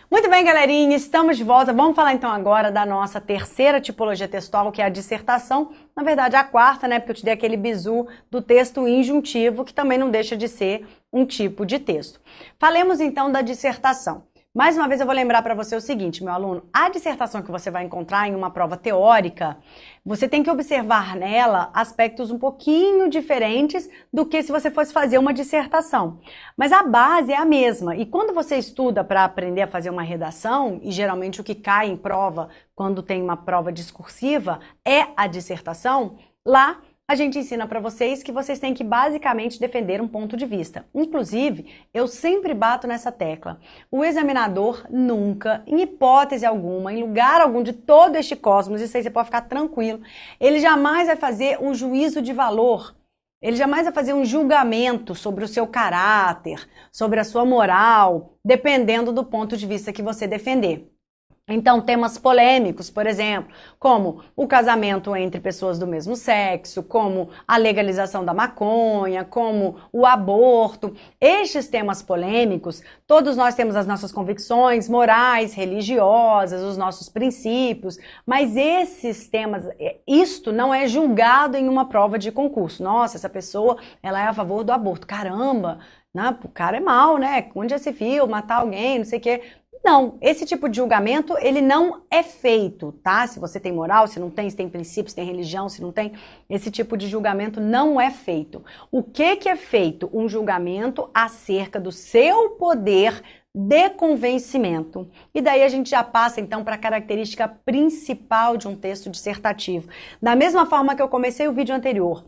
Muito bem, galerinha, estamos de volta. Vamos falar então agora da nossa terceira tipologia textual, que é a dissertação. Na verdade, a quarta, né? Porque eu te dei aquele bizu do texto injuntivo, que também não deixa de ser um tipo de texto. Falemos então da dissertação. Mais uma vez eu vou lembrar para você o seguinte, meu aluno, a dissertação que você vai encontrar em uma prova teórica, você tem que observar nela aspectos um pouquinho diferentes do que se você fosse fazer uma dissertação. Mas a base é a mesma. E quando você estuda para aprender a fazer uma redação, e geralmente o que cai em prova quando tem uma prova discursiva é a dissertação, lá a gente ensina para vocês que vocês têm que basicamente defender um ponto de vista. Inclusive, eu sempre bato nessa tecla. O examinador nunca, em hipótese alguma, em lugar algum de todo este cosmos, isso aí você pode ficar tranquilo, ele jamais vai fazer um juízo de valor. Ele jamais vai fazer um julgamento sobre o seu caráter, sobre a sua moral, dependendo do ponto de vista que você defender. Então, temas polêmicos, por exemplo, como o casamento entre pessoas do mesmo sexo, como a legalização da maconha, como o aborto. Estes temas polêmicos, todos nós temos as nossas convicções morais, religiosas, os nossos princípios, mas esses temas, isto não é julgado em uma prova de concurso. Nossa, essa pessoa, ela é a favor do aborto. Caramba, né? O cara é mau, né? Onde já se viu matar alguém, não sei o quê. Não, esse tipo de julgamento, ele não é feito, tá? Se você tem moral, se não tem, se tem princípios, se tem religião, se não tem, esse tipo de julgamento não é feito. O que é feito? Um julgamento acerca do seu poder de convencimento. E daí a gente já passa, então, para a característica principal de um texto dissertativo. Da mesma forma que eu comecei o vídeo anterior,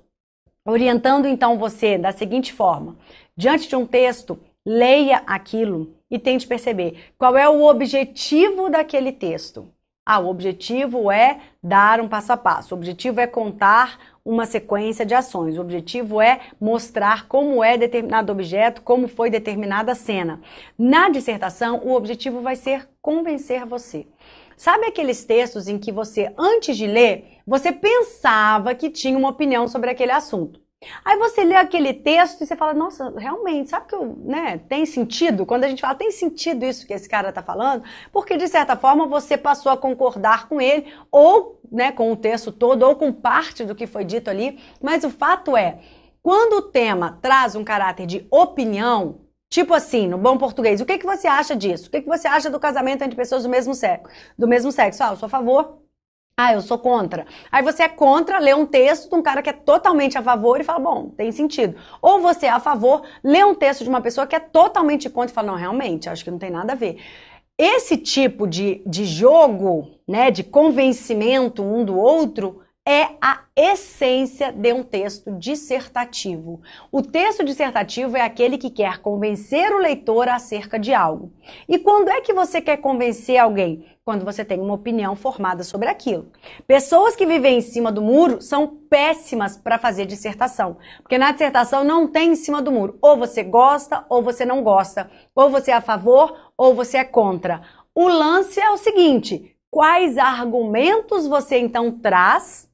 orientando, então, você da seguinte forma. Diante de um texto, leia aquilo e tente perceber qual é o objetivo daquele texto. O objetivo é dar um passo a passo, o objetivo é contar uma sequência de ações, o objetivo é mostrar como é determinado objeto, como foi determinada cena. Na dissertação, o objetivo vai ser convencer você. Sabe aqueles textos em que você, antes de ler, você pensava que tinha uma opinião sobre aquele assunto? Aí você lê aquele texto e você fala, nossa, realmente, sabe que tem sentido? Quando a gente fala, tem sentido isso que esse cara está falando? Porque, de certa forma, você passou a concordar com ele, ou com o texto todo, ou com parte do que foi dito ali. Mas o fato é, quando o tema traz um caráter de opinião, tipo assim, no bom português, o que você acha disso? O que você acha do casamento entre pessoas do mesmo sexo? Eu sou a favor. Eu sou contra. Aí você é contra, lê um texto de um cara que é totalmente a favor e fala, bom, tem sentido. Ou você é a favor, lê um texto de uma pessoa que é totalmente contra e fala, não, realmente, acho que não tem nada a ver. Esse tipo de jogo, de convencimento um do outro, é a essência de um texto dissertativo. O texto dissertativo é aquele que quer convencer o leitor acerca de algo. E quando é que você quer convencer alguém? Quando você tem uma opinião formada sobre aquilo. Pessoas que vivem em cima do muro são péssimas para fazer dissertação. Porque na dissertação não tem em cima do muro. Ou você gosta ou você não gosta. Ou você é a favor ou você é contra. O lance é o seguinte, quais argumentos você então traz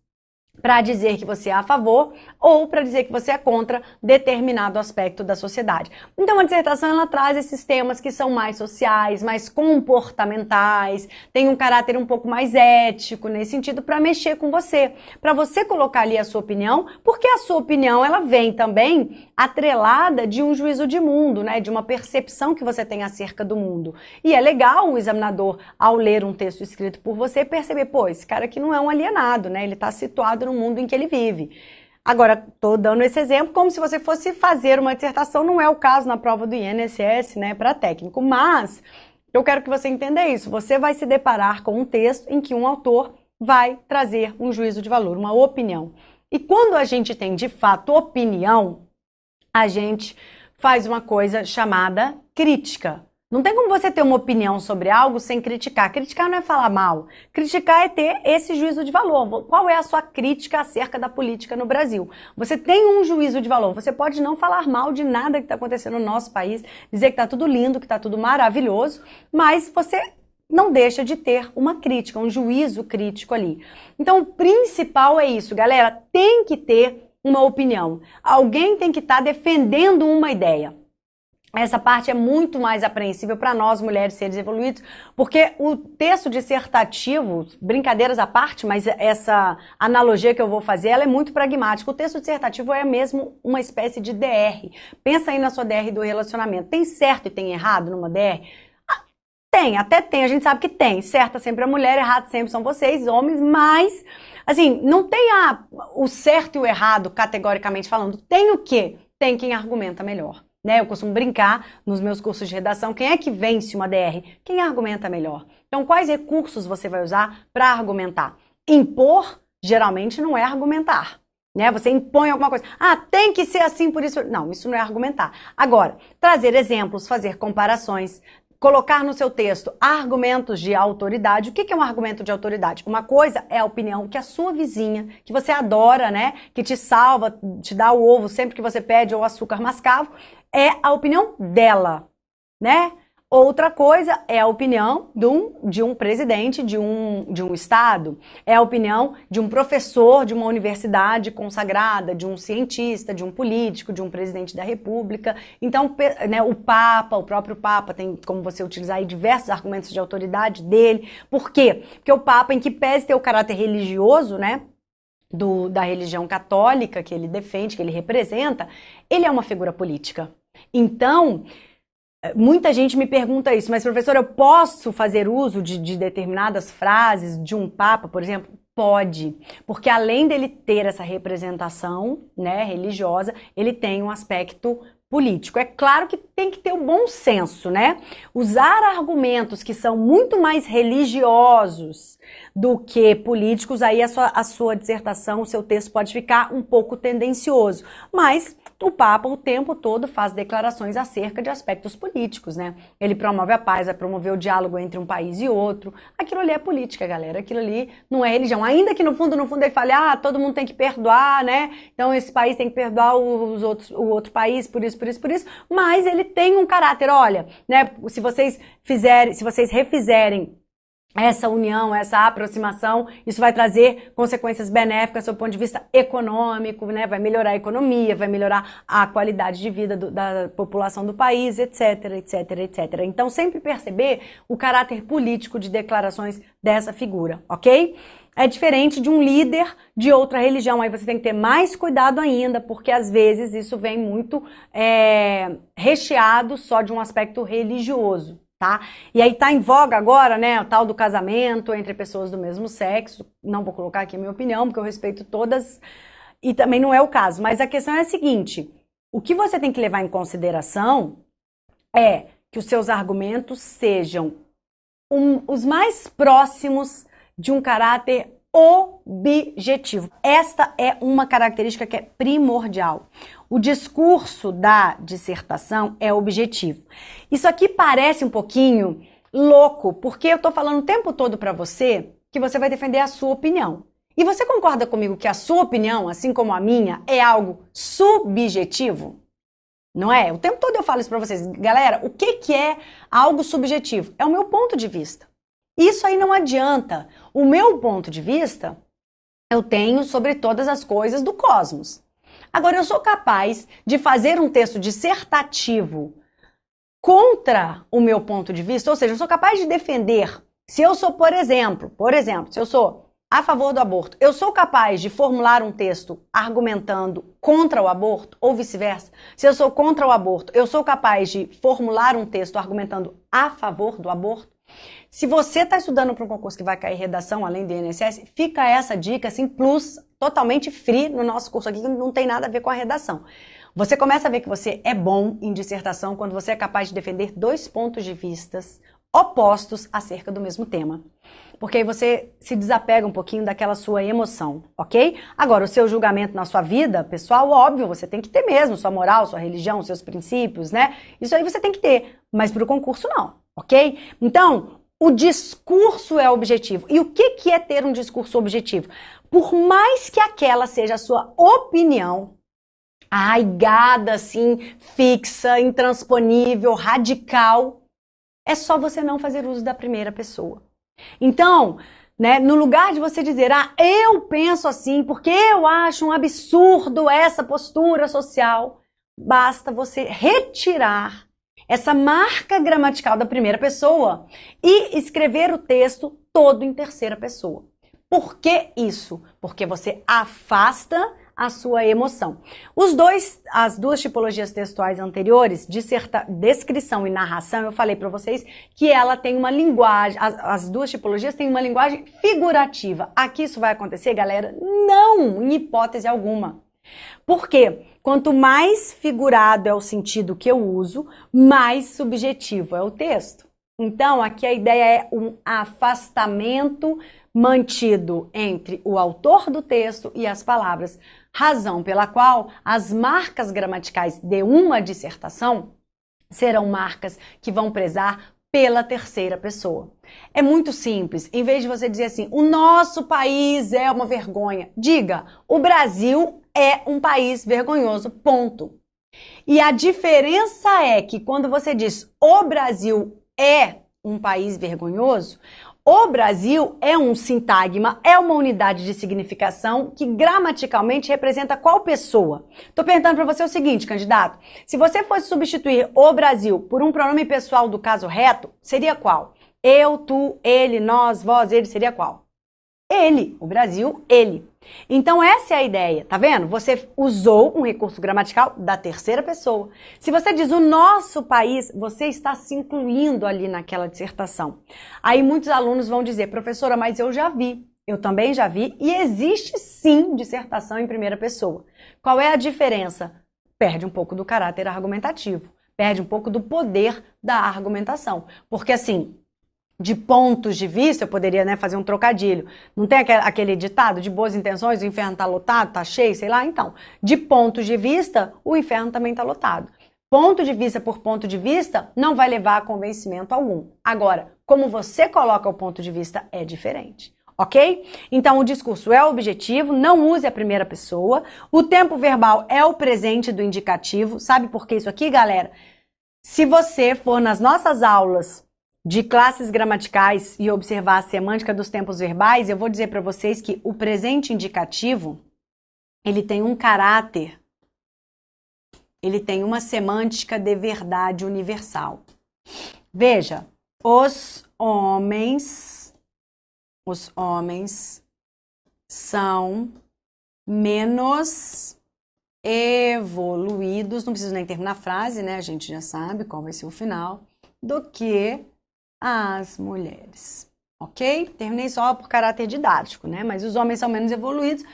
para dizer que você é a favor ou para dizer que você é contra determinado aspecto da sociedade. Então a dissertação ela traz esses temas que são mais sociais, mais comportamentais, tem um caráter um pouco mais ético nesse sentido para mexer com você, para você colocar ali a sua opinião, porque a sua opinião ela vem também atrelada de um juízo de mundo, de uma percepção que você tem acerca do mundo. E é legal o examinador, ao ler um texto escrito por você, perceber, esse cara aqui não é um alienado, ele está situado no mundo em que ele vive. Agora, estou dando esse exemplo como se você fosse fazer uma dissertação, não é o caso na prova do INSS, para técnico, mas eu quero que você entenda isso. Você vai se deparar com um texto em que um autor vai trazer um juízo de valor, uma opinião. E quando a gente tem, de fato, opinião, a gente faz uma coisa chamada crítica. Não tem como você ter uma opinião sobre algo sem criticar. Criticar não é falar mal. Criticar é ter esse juízo de valor. Qual é a sua crítica acerca da política no Brasil? Você tem um juízo de valor. Você pode não falar mal de nada que está acontecendo no nosso país, dizer que está tudo lindo, que está tudo maravilhoso, mas você não deixa de ter uma crítica, um juízo crítico ali. Então, o principal é isso, galera. Tem que ter uma opinião. Alguém tem que estar defendendo uma ideia. Essa parte é muito mais apreensível para nós, mulheres, seres evoluídos, porque o texto dissertativo, brincadeiras à parte, mas essa analogia que eu vou fazer, ela é muito pragmática. O texto dissertativo é mesmo uma espécie de DR. Pensa aí na sua DR do relacionamento. Tem certo e tem errado numa DR? Tem, até tem, a gente sabe que tem. Certa sempre a mulher, errado sempre são vocês, homens, mas, assim, não tem o certo e o errado, categoricamente falando. Tem o quê? Tem quem argumenta melhor. Né? Eu costumo brincar nos meus cursos de redação, quem é que vence uma DR? Quem argumenta melhor. Então, quais recursos você vai usar para argumentar? Impor, geralmente, não é argumentar. Né? Você impõe alguma coisa. Ah, tem que ser assim, por isso... Não, isso não é argumentar. Agora, trazer exemplos, fazer comparações, colocar no seu texto argumentos de autoridade. O que é um argumento de autoridade? Uma coisa é a opinião que a sua vizinha, que você adora, né, que te salva, te dá o ovo sempre que você pede ou açúcar mascavo, é a opinião dela, né? Outra coisa é a opinião de um presidente de um estado, é a opinião de um professor de uma universidade consagrada, de um cientista, de um político, de um presidente da república. Então, né, o próprio Papa, tem como você utilizar aí diversos argumentos de autoridade dele. Por quê? Porque o Papa, em que pese ter o caráter religioso, né, da religião católica que ele defende, que ele representa, ele é uma figura política. Então, muita gente me pergunta isso, mas professor, eu posso fazer uso de determinadas frases de um papa, por exemplo? Pode, porque além dele ter essa representação, né, religiosa, ele tem um aspecto político. É claro que tem que ter o bom senso, né? Usar argumentos que são muito mais religiosos do que políticos, aí a sua dissertação, o seu texto pode ficar um pouco tendencioso. Mas o Papa o tempo todo faz declarações acerca de aspectos políticos, né? Ele promove a paz, vai promover o diálogo entre um país e outro. Aquilo ali é política, galera. Aquilo ali não é religião. Ainda que no fundo ele fale, todo mundo tem que perdoar, né? Então esse país tem que perdoar o outro país por isso. Mas ele tem um caráter, olha, né? Se vocês refizerem essa união, essa aproximação, isso vai trazer consequências benéficas do ponto de vista econômico, né? Vai melhorar a economia, vai melhorar a qualidade de vida da população do país, etc. Então, sempre perceber o caráter político de declarações dessa figura, ok? É diferente de um líder de outra religião, aí você tem que ter mais cuidado ainda, porque às vezes isso vem muito recheado só de um aspecto religioso. Tá? E aí tá em voga agora, né, o tal do casamento entre pessoas do mesmo sexo. Não vou colocar aqui a minha opinião, porque eu respeito todas e também não é o caso. Mas a questão é a seguinte, o que você tem que levar em consideração é que os seus argumentos sejam os mais próximos de um caráter objetivo. Esta é uma característica que é primordial. O discurso da dissertação é objetivo. Isso aqui parece um pouquinho louco, porque eu estou falando o tempo todo para você que você vai defender a sua opinião. E você concorda comigo que a sua opinião, assim como a minha, é algo subjetivo? Não é? O tempo todo eu falo isso para vocês. Galera, o que é algo subjetivo? É o meu ponto de vista. Isso aí não adianta. O meu ponto de vista eu tenho sobre todas as coisas do cosmos. Agora, eu sou capaz de fazer um texto dissertativo contra o meu ponto de vista, ou seja, eu sou capaz de defender, se eu sou, por exemplo, se eu sou a favor do aborto, eu sou capaz de formular um texto argumentando contra o aborto, ou vice-versa. Se eu sou contra o aborto, eu sou capaz de formular um texto argumentando a favor do aborto. Se você está estudando para um concurso que vai cair redação, além do INSS, fica essa dica, assim, plus, totalmente free no nosso curso aqui, que não tem nada a ver com a redação. Você começa a ver que você é bom em dissertação quando você é capaz de defender dois pontos de vista opostos acerca do mesmo tema. Porque aí você se desapega um pouquinho daquela sua emoção, ok? Agora, o seu julgamento na sua vida, pessoal, óbvio, você tem que ter mesmo, sua moral, sua religião, seus princípios, né? Isso aí você tem que ter, mas para o concurso não, ok? Então, o discurso é objetivo. E o que é ter um discurso objetivo? Por mais que aquela seja a sua opinião, arraigada, assim, fixa, intransponível, radical, é só você não fazer uso da primeira pessoa. Então, né, no lugar de você dizer, eu penso assim porque eu acho um absurdo essa postura social, basta você retirar essa marca gramatical da primeira pessoa e escrever o texto todo em terceira pessoa. Por que isso? Porque você afasta a sua emoção. As duas tipologias textuais anteriores, descrição e narração, eu falei para vocês que ela tem uma linguagem, as duas tipologias têm uma linguagem figurativa. Aqui isso vai acontecer, galera? Não, em hipótese alguma. Por quê? Quanto mais figurado é o sentido que eu uso, mais subjetivo é o texto. Então, aqui a ideia é um afastamento mantido entre o autor do texto e as palavras, razão pela qual as marcas gramaticais de uma dissertação serão marcas que vão prezar pela terceira pessoa. É muito simples. Em vez de você dizer assim, o nosso país é uma vergonha, diga, o Brasil é um país vergonhoso, ponto. E a diferença é que quando você diz o Brasil é um país vergonhoso, o Brasil é um sintagma, é uma unidade de significação que gramaticalmente representa qual pessoa? Tô perguntando para você o seguinte, candidato, se você fosse substituir o Brasil por um pronome pessoal do caso reto, seria qual? Eu, tu, ele, nós, vós, ele, seria qual? Ele, o Brasil, ele. Então essa é a ideia, tá vendo? Você usou um recurso gramatical da terceira pessoa. Se você diz o nosso país, você está se incluindo ali naquela dissertação. Aí muitos alunos vão dizer, professora, mas eu já vi, eu também já vi, e existe sim dissertação em primeira pessoa. Qual é a diferença? Perde um pouco do caráter argumentativo, perde um pouco do poder da argumentação. Porque assim, de pontos de vista, eu poderia fazer um trocadilho. Não tem aquele ditado de boas intenções, o inferno tá lotado, tá cheio, sei lá? Então, de pontos de vista, o inferno também tá lotado. Ponto de vista por ponto de vista não vai levar a convencimento algum. Agora, como você coloca o ponto de vista é diferente. Ok? Então, o discurso é o objetivo, não use a primeira pessoa. O tempo verbal é o presente do indicativo. Sabe por que isso aqui, galera? Se você for nas nossas aulas de classes gramaticais e observar a semântica dos tempos verbais, eu vou dizer para vocês que o presente indicativo, ele tem um caráter, ele tem uma semântica de verdade universal. Veja, os homens são menos evoluídos, não preciso nem terminar a frase, né? A gente já sabe qual vai ser o final, do que as mulheres, ok? Terminei só por caráter didático, né? Mas os homens são menos evoluídos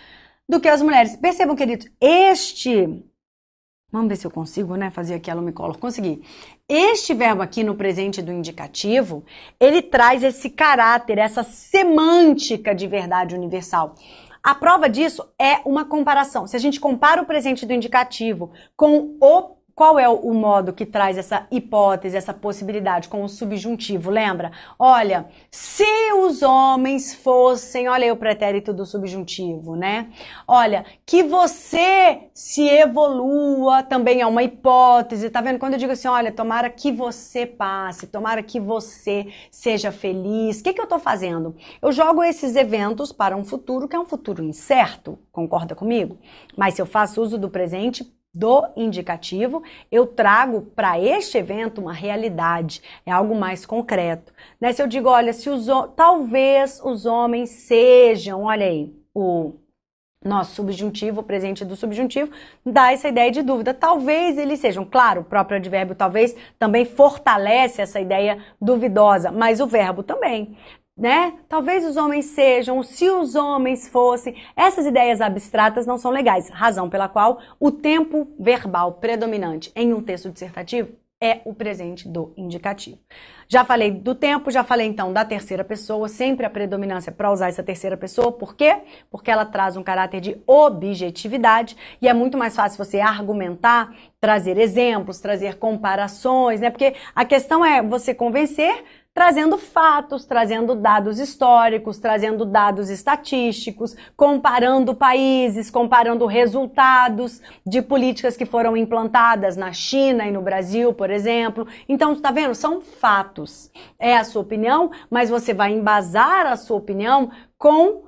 do que as mulheres. Percebam, queridos, vamos ver se eu consigo, fazer aqui a lumicolor. Consegui. Este verbo aqui no presente do indicativo, ele traz esse caráter, essa semântica de verdade universal. A prova disso é uma comparação. Se a gente compara o presente do indicativo com qual é o modo que traz essa hipótese, essa possibilidade com o subjuntivo, lembra? Olha, se os homens fossem, olha aí o pretérito do subjuntivo, né? Olha, que você se evolua também é uma hipótese, tá vendo? Quando eu digo assim, olha, tomara que você passe, tomara que você seja feliz, o que eu tô fazendo? Eu jogo esses eventos para um futuro que é um futuro incerto, concorda comigo? Mas se eu faço uso do presente, do indicativo, eu trago para este evento uma realidade, é algo mais concreto. Se eu digo, olha, talvez os homens sejam, olha aí, o nosso subjuntivo, o presente do subjuntivo, dá essa ideia de dúvida. Talvez eles sejam, claro, o próprio advérbio talvez também fortalece essa ideia duvidosa, mas o verbo também. Talvez os homens sejam, se os homens fossem, essas ideias abstratas não são legais, razão pela qual o tempo verbal predominante em um texto dissertativo é o presente do indicativo. Já falei do tempo, já falei então da terceira pessoa, sempre a predominância para usar essa terceira pessoa, por quê? Porque ela traz um caráter de objetividade e é muito mais fácil você argumentar, trazer exemplos, trazer comparações, porque a questão é você convencer trazendo fatos, trazendo dados históricos, trazendo dados estatísticos, comparando países, comparando resultados de políticas que foram implantadas na China e no Brasil, por exemplo. Então, tá vendo? São fatos. É a sua opinião, mas você vai embasar a sua opinião com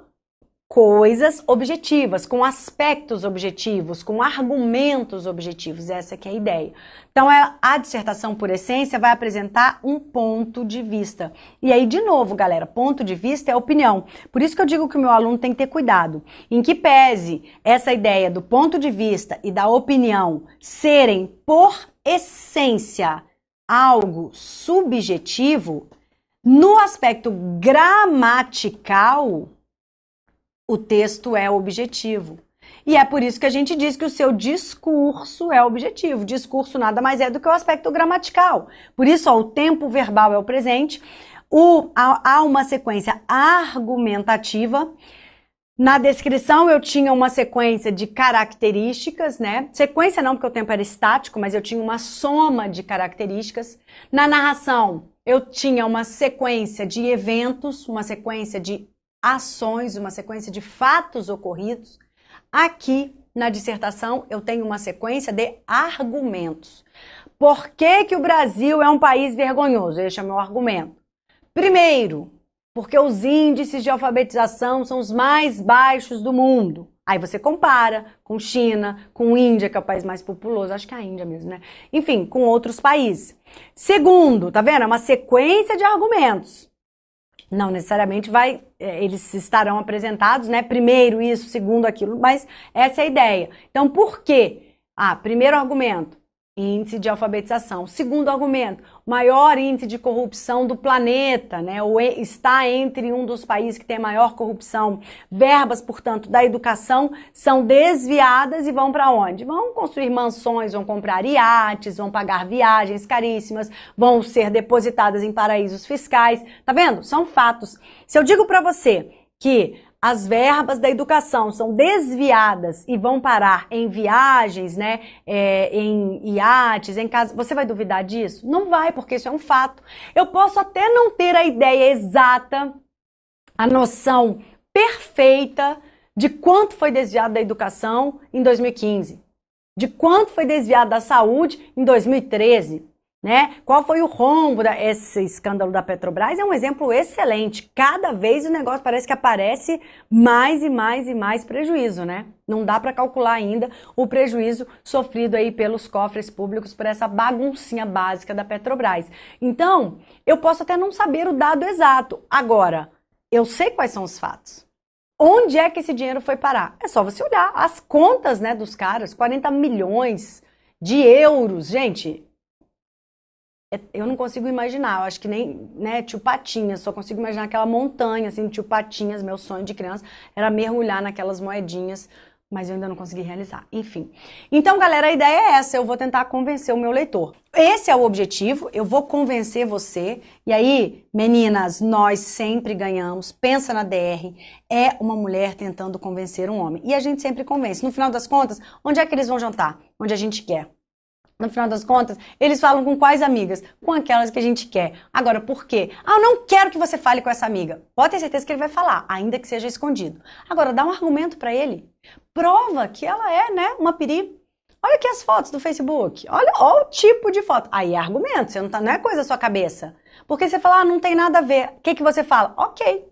coisas objetivas, com aspectos objetivos, com argumentos objetivos. Essa que é a ideia. Então, a dissertação, por essência, vai apresentar um ponto de vista. E aí, de novo, galera, ponto de vista é opinião. Por isso que eu digo que o meu aluno tem que ter cuidado. Em que pese essa ideia do ponto de vista e da opinião serem, por essência, algo subjetivo, no aspecto gramatical, o texto é objetivo. E é por isso que a gente diz que o seu discurso é objetivo. Discurso nada mais é do que o aspecto gramatical. Por isso, ó, o tempo verbal é o presente. Há uma sequência argumentativa. Na descrição eu tinha uma sequência de características, né? Sequência não, porque o tempo era estático, mas eu tinha uma soma de características. Na narração, eu tinha uma sequência de eventos, uma sequência de ações, uma sequência de fatos ocorridos. Aqui, na dissertação, eu tenho uma sequência de argumentos. Por que que o Brasil é um país vergonhoso? Esse é o meu argumento. Primeiro, porque os índices de alfabetização são os mais baixos do mundo. Aí você compara com China, com Índia, que é o país mais populoso, acho que é a Índia mesmo, né? Enfim, com outros países. Segundo, tá vendo? É uma sequência de argumentos. Não necessariamente eles estarão apresentados, né? Primeiro isso, segundo aquilo, mas essa é a ideia. Então, por quê? Primeiro argumento, índice de alfabetização. Segundo argumento, maior índice de corrupção do planeta, né? Está entre um dos países que tem maior corrupção. Verbas, portanto, da educação são desviadas e vão para onde? Vão construir mansões, vão comprar iates, vão pagar viagens caríssimas, vão ser depositadas em paraísos fiscais. Tá vendo? São fatos. Se eu digo para você que as verbas da educação são desviadas e vão parar em viagens, né, em iates, em casa, você vai duvidar disso? Não vai, porque isso é um fato. Eu posso até não ter a ideia exata, a noção perfeita de quanto foi desviado da educação em 2015, de quanto foi desviado da saúde em 2013. Né? Qual foi o rombo esse escândalo da Petrobras? É um exemplo excelente. Cada vez o negócio parece que aparece mais e mais e mais prejuízo, né? Não dá para calcular ainda o prejuízo sofrido aí pelos cofres públicos por essa baguncinha básica da Petrobras. Então, eu posso até não saber o dado exato. Agora, eu sei quais são os fatos. Onde é que esse dinheiro foi parar? É só você olhar as contas, né, dos caras, 40 milhões de euros. Gente, eu não consigo imaginar, eu acho que nem, né, Tio Patinhas, só consigo imaginar aquela montanha, assim, Tio Patinhas, meu sonho de criança era mergulhar naquelas moedinhas, mas eu ainda não consegui realizar, enfim. Então, galera, a ideia é essa, eu vou tentar convencer o meu leitor. Esse é o objetivo, eu vou convencer você, e aí, meninas, nós sempre ganhamos, pensa na DR, é uma mulher tentando convencer um homem, e a gente sempre convence. No final das contas, onde é que eles vão jantar? Onde a gente quer. No final das contas, eles falam com quais amigas? Com aquelas que a gente quer. Agora, por quê? Eu não quero que você fale com essa amiga. Pode ter certeza que ele vai falar, ainda que seja escondido. Agora, dá um argumento pra ele. Prova que ela é, né, uma peri. Olha aqui as fotos do Facebook. Olha o tipo de foto. Aí é argumento, você não é coisa da sua cabeça. Porque você fala, não tem nada a ver. O que você fala? Ok,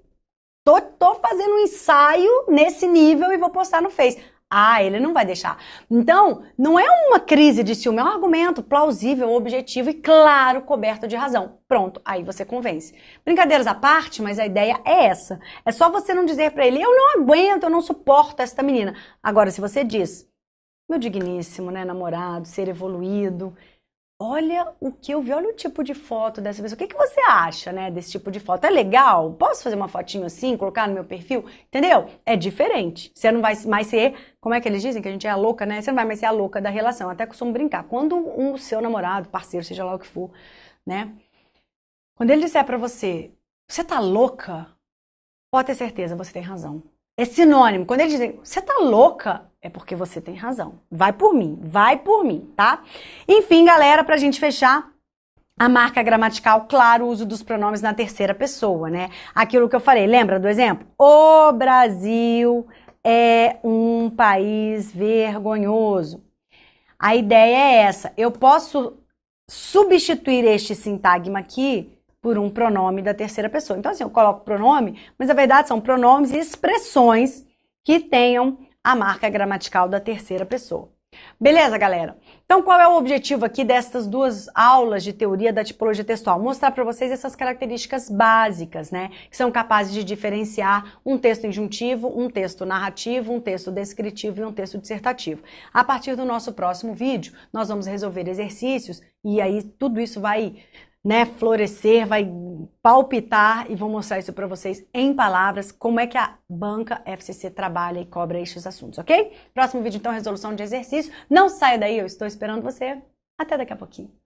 tô fazendo um ensaio nesse nível e vou postar no Face. Ele não vai deixar. Então, não é uma crise de ciúme, é um argumento plausível, objetivo e, claro, coberto de razão. Pronto, aí você convence. Brincadeiras à parte, mas a ideia é essa. É só você não dizer pra ele, eu não aguento, eu não suporto essa menina. Agora, se você diz, meu digníssimo, né, namorado, ser evoluído, olha o que eu vi, olha o tipo de foto dessa pessoa. O que você acha, né, desse tipo de foto? É legal? Posso fazer uma fotinho assim, colocar no meu perfil? Entendeu? É diferente. Você não vai mais ser, como é que eles dizem que a gente é a louca, né? Você não vai mais ser a louca da relação. Até costumo brincar. Quando o seu namorado, parceiro, seja lá o que for, né? Quando ele disser pra você, você tá louca? Pode ter certeza, você tem razão. É sinônimo. Quando eles dizem, você tá louca? É porque você tem razão. Vai por mim, tá? Enfim, galera, pra gente fechar, a marca gramatical, claro, o uso dos pronomes na terceira pessoa, né? Aquilo que eu falei, lembra do exemplo? O Brasil é um país vergonhoso. A ideia é essa. Eu posso substituir este sintagma aqui por um pronome da terceira pessoa. Então, assim, eu coloco pronome, mas na verdade são pronomes e expressões que tenham a marca gramatical da terceira pessoa. Beleza, galera? Então, qual é o objetivo aqui destas duas aulas de teoria da tipologia textual? Mostrar para vocês essas características básicas, né? Que são capazes de diferenciar um texto injuntivo, um texto narrativo, um texto descritivo e um texto dissertativo. A partir do nosso próximo vídeo, nós vamos resolver exercícios e aí tudo isso vai, né, florescer, vai palpitar e vou mostrar isso para vocês em palavras, como é que a banca FCC trabalha e cobra estes assuntos, ok? Próximo vídeo, então, resolução de exercício. Não saia daí, eu estou esperando você. Até daqui a pouquinho.